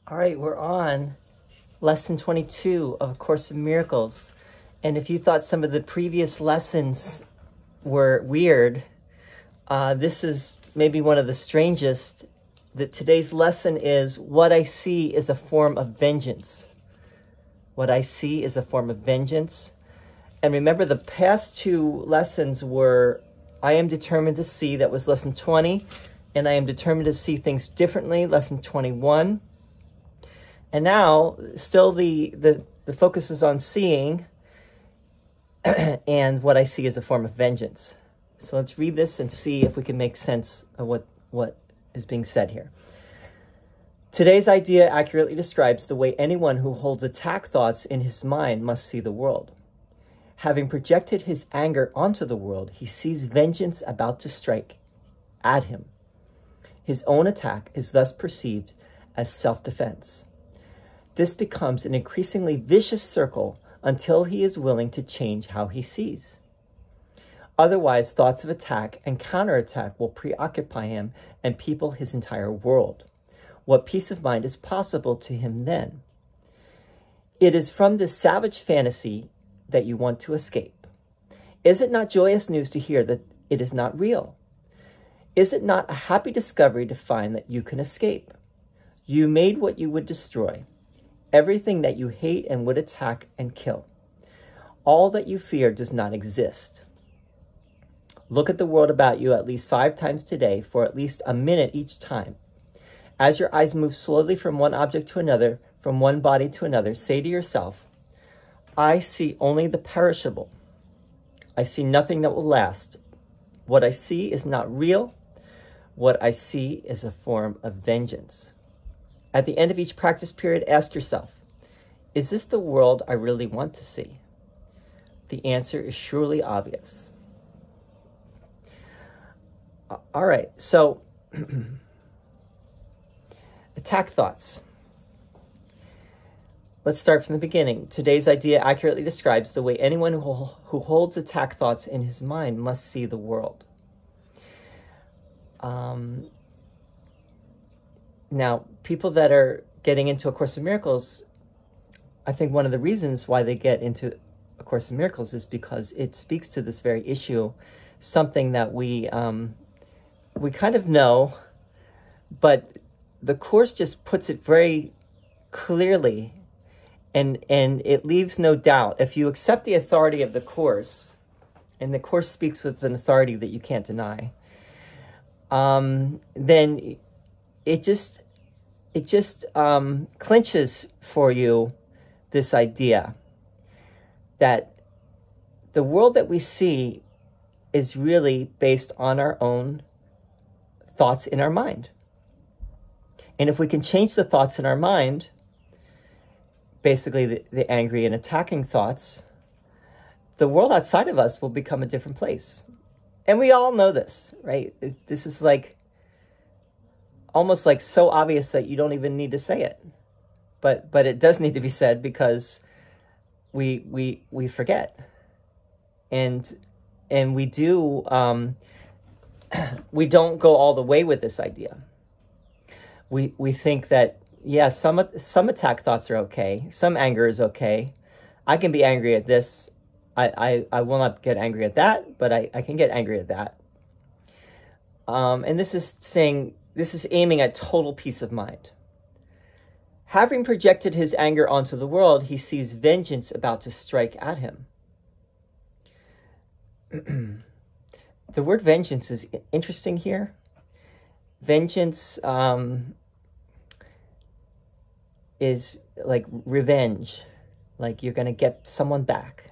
All right, we're on lesson 22 of A Course in Miracles. And if you thought some of the previous lessons were weird, this is maybe one of the strangest. That today's lesson is what I see is a form of vengeance. What I see is a form of vengeance. And remember, the past two lessons were I am determined to see, that was lesson 20, and I am determined to see things differently, lesson 21. And now, still the focus is on seeing, and what I see is a form of vengeance. So let's read this and see if we can make sense of what is being said here. Today's idea accurately describes the way anyone who holds attack thoughts in his mind must see the world. Having projected his anger onto the world, he sees vengeance about to strike at him. His own attack is thus perceived as self-defense. This becomes an increasingly vicious circle until he is willing to change how he sees. Otherwise, thoughts of attack and counterattack will preoccupy him and people his entire world. What peace of mind is possible to him then? It is from this savage fantasy that you want to escape. Is it not joyous news to hear that it is not real? Is it not a happy discovery to find that you can escape? You made what you would destroy. Everything that you hate and would attack and kill. All that you fear does not exist. Look at the world about you at least 5 times today for at least a minute each time. As your eyes move slowly from one object to another, from one body to another, say to yourself, I see only the perishable. I see nothing that will last. What I see is not real. What I see is a form of vengeance. At the end of each practice period, ask yourself, is this the world I really want to see? The answer is surely obvious. All right, so attack thoughts. Let's start from the beginning. Today's idea accurately describes the way anyone who holds attack thoughts in his mind must see the world. Now, people that are getting into A Course in Miracles, I think one of the reasons why they get into A Course in Miracles is because it speaks to this very issue, something that we kind of know, but the Course just puts it very clearly, and it leaves no doubt. If you accept the authority of the Course, and the Course speaks with an authority that you can't deny, then it just clinches for you this idea that the world that we see is really based on our own thoughts in our mind. And if we can change the thoughts in our mind, basically the angry and attacking thoughts, the world outside of us will become a different place. And we all know this, right? This is like almost like so obvious that you don't even need to say it. But it does need to be said because we forget. And we do we don't go all the way with this idea. We think that, yeah, some attack thoughts are okay. Some anger is okay. I can be angry at this. I will not get angry at that, but I can get angry at that. And this is aiming at total peace of mind. Having projected his anger onto the world, he sees vengeance about to strike at him. The word vengeance is interesting here. Vengeance is like revenge, like you're going to get someone back.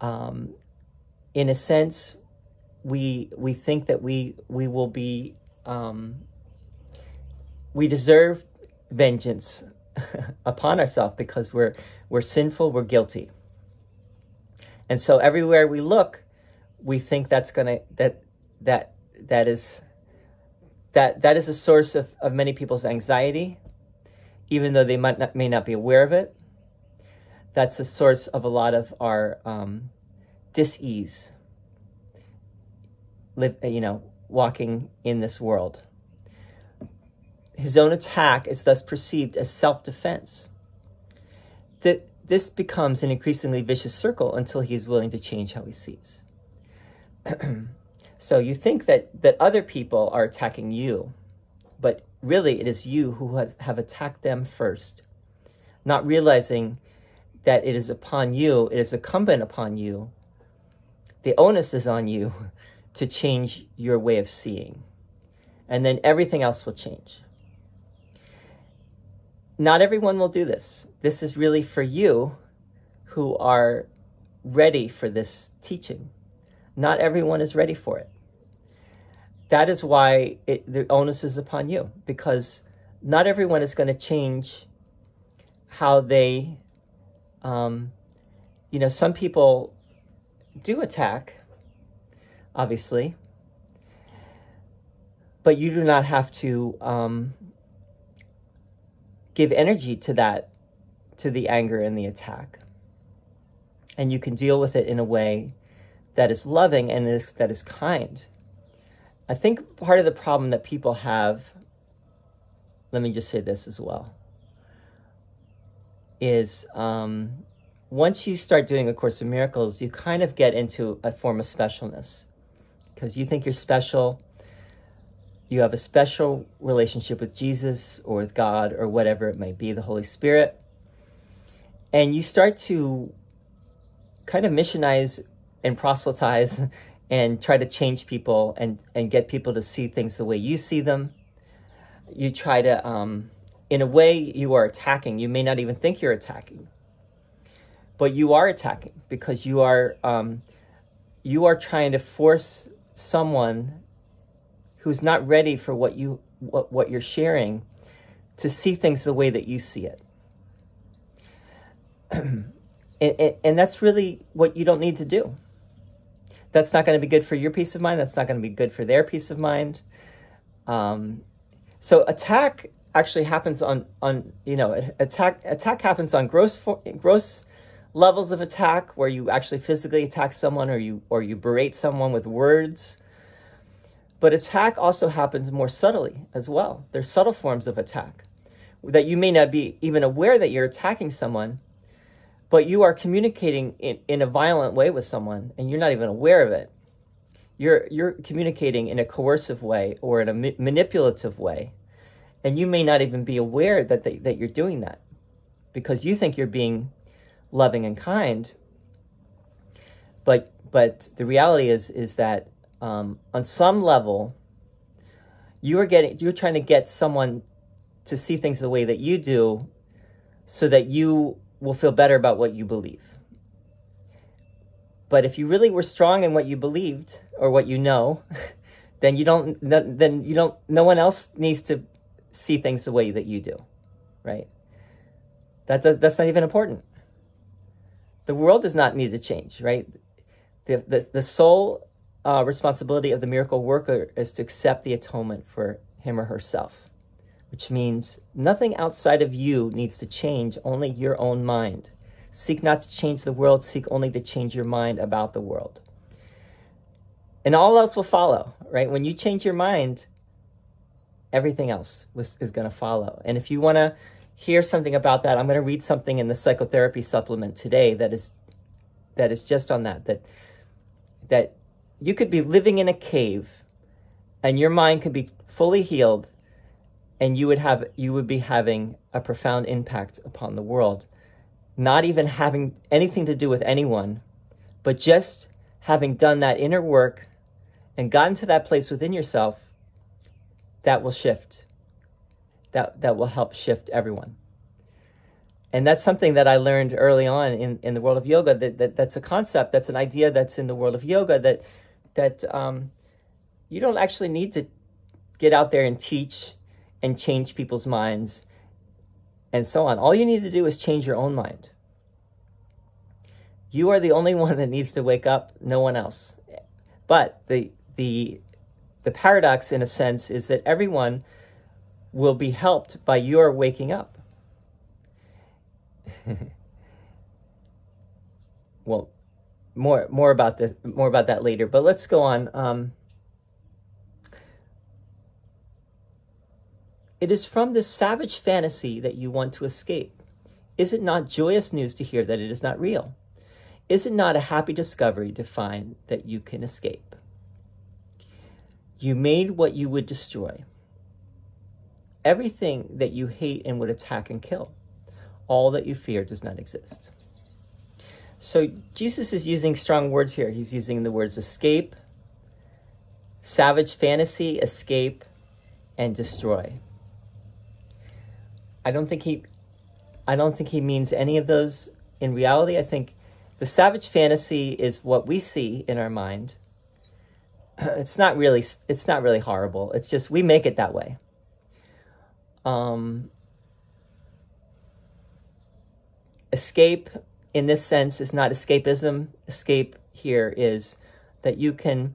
In a sense, we think that we will be, we deserve vengeance upon ourselves because we're sinful, we're guilty. And so everywhere we look, we think that's gonna that is a source of many people's anxiety, even though they may not be aware of it. That's a source of a lot of our dis-ease, walking in this world. his own attack is thus perceived as self-defense. This becomes an increasingly vicious circle until he is willing to change how he sees. So you think that other people are attacking you, but really it is you who have attacked them first, not realizing that it is upon you, it is incumbent upon you, the onus is on you to change your way of seeing. And then everything else will change. Not everyone will do this. This is really for you who are ready for this teaching. Not everyone is ready for it. That is why the onus is upon you, because not everyone is going to change how they, some people do attack, obviously, but you do not have to give energy to the anger and the attack. And you can deal with it in a way that is loving and that is kind. I think part of the problem that people have, let me just say this as well, is once you start doing A Course in Miracles, you kind of get into a form of specialness because you think you're special. You have a special relationship with Jesus or with God or whatever it may be, the Holy Spirit. And you start to kind of missionize and proselytize and try to change people and get people to see things the way you see them. You try to, in a way, you are attacking. You may not even think you're attacking, but you are attacking because you are trying to force someone who's not ready for what you're sharing to see things the way that you see it. And that's really what you don't need to do. That's not going to be good for your peace of mind. That's not going to be good for their peace of mind. So attack actually happens attack happens on gross levels of attack, where you actually physically attack someone or you berate someone with words. But attack also happens more subtly as well. There's subtle forms of attack that you may not be even aware that you're attacking someone, but you are communicating in a violent way with someone and you're not even aware of it. You're communicating in a coercive way or in a manipulative way, and you may not even be aware that you're doing that because you think you're being loving and kind. But the reality is that on some level, you're trying to get someone to see things the way that you do, so that you will feel better about what you believe. But if you really were strong in what you believed or what you know, then no one else needs to see things the way that you do, right? That's not even important. The world does not need to change, right? The sole responsibility of the miracle worker is to accept the atonement for him or herself, which means nothing outside of you needs to change, only your own mind. Seek not to change the world, seek only to change your mind about the world. And all else will follow, right? When you change your mind, everything else is going to follow. And if you want to hear something about that, I'm going to read something in the psychotherapy supplement today that is just on that you could be living in a cave and your mind could be fully healed, and you would be having a profound impact upon the world, not even having anything to do with anyone, but just having done that inner work and gotten to that place within yourself that will shift, that will help shift everyone. And that's something that I learned early on in the world of yoga, that's a concept, that's an idea that's in the world of yoga that you don't actually need to get out there and teach and change people's minds and so on. All you need to do is change your own mind. You are the only one that needs to wake up, no one else. But the paradox, in a sense, is that everyone will be helped by your waking up. Well, more about that later. But let's go on. It is from this savage fantasy that you want to escape. Is it not joyous news to hear that it is not real? Is it not a happy discovery to find that you can escape? You made what you would destroy. Everything that you hate and would attack and kill. All that you fear does not exist. So Jesus is using strong words here. He's using the words escape, savage fantasy, escape, and destroy. I don't think he means any of those in reality. I think the savage fantasy is what we see in our mind. It's not really horrible. It's just we make it that way. Escape in this sense is not escapism. Escape here is that you can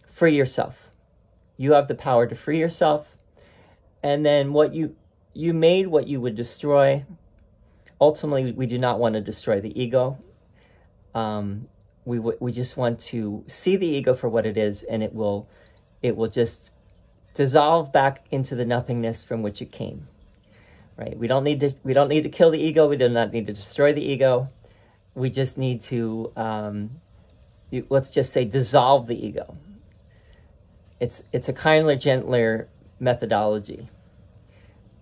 free yourself. You have the power to free yourself. And then what you made what you would destroy. Ultimately, we do not want to destroy the ego. We just want to see the ego for what it is, and it will just dissolve back into the nothingness from which it came. Right? We don't need to kill the ego. We do not need to destroy the ego. We just need to let's just say dissolve the ego. It's a kinder, gentler methodology.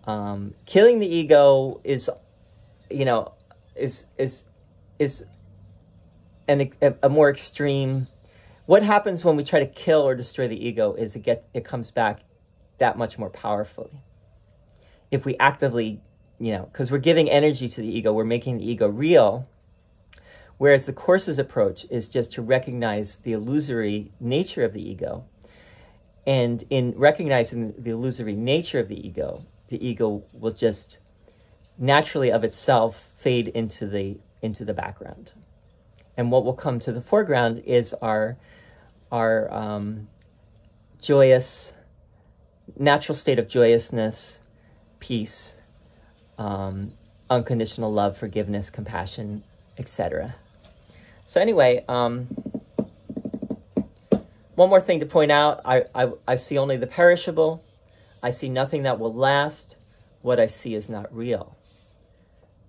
Killing the ego is a more extreme. What happens when we try to kill or destroy the ego is it comes back that much more powerfully. If we actively, because we're giving energy to the ego, we're making the ego real. Whereas the Course's approach is just to recognize the illusory nature of the ego. And in recognizing the illusory nature of the ego will just naturally of itself fade into the background. And what will come to the foreground is our joyous, natural state of joyousness, peace, unconditional love, forgiveness, compassion, etc. So anyway, one more thing to point out. I see only the perishable. I see nothing that will last. What I see is not real.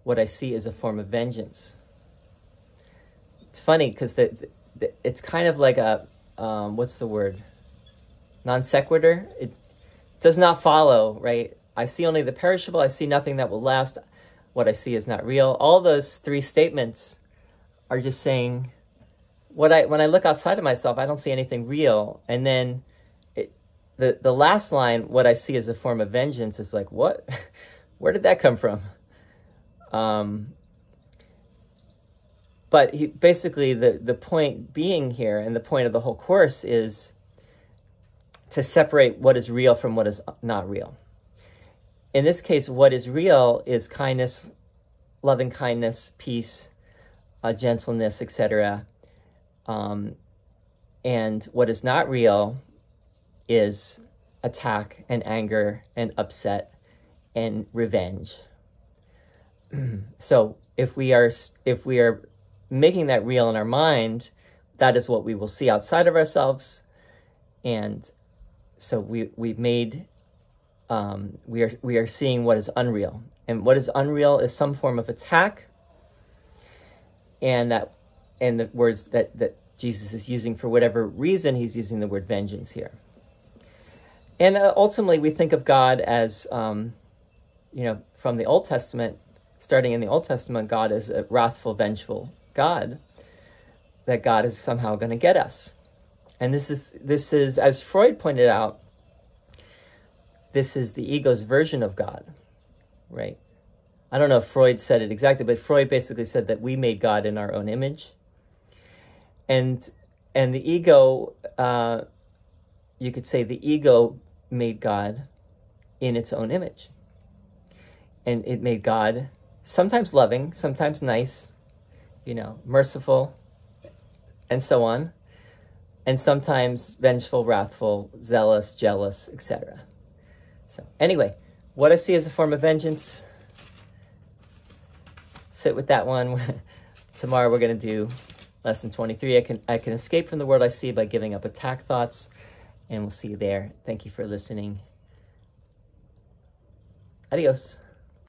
What I see is a form of vengeance. It's funny because it's kind of like a, what's the word? Non sequitur. It does not follow, right? I see only the perishable. I see nothing that will last. What I see is not real. All those three statements are just saying, when I look outside of myself, I don't see anything real. And then the last line, what I see as a form of vengeance, is like, what? Where did that come from? But basically, the point being here, and the point of the whole course, is to separate what is real from what is not real. In this case, what is real is kindness, loving kindness, peace, gentleness, etc. And what is not real is attack and anger and upset and revenge. So if we are making that real in our mind, that is what we will see outside of ourselves. And so we are seeing what is unreal. And what is unreal is some form of attack. And the words that Jesus is using, for whatever reason, he's using the word vengeance here. And ultimately, we think of God as, from the Old Testament, starting in the Old Testament, God is a wrathful, vengeful God, that God is somehow going to get us. And this is, as Freud pointed out, this is the ego's version of God, right? I don't know if Freud said it exactly, but Freud basically said that we made God in our own image. And the ego, you could say the ego made God in its own image. And it made God sometimes loving, sometimes nice, merciful, and so on. And sometimes vengeful, wrathful, zealous, jealous, etc. So anyway, what I see as a form of vengeance, sit with that one. Tomorrow we're going to do lesson 23. I can escape from the world I see by giving up attack thoughts. And we'll see you there. Thank you for listening. Adios.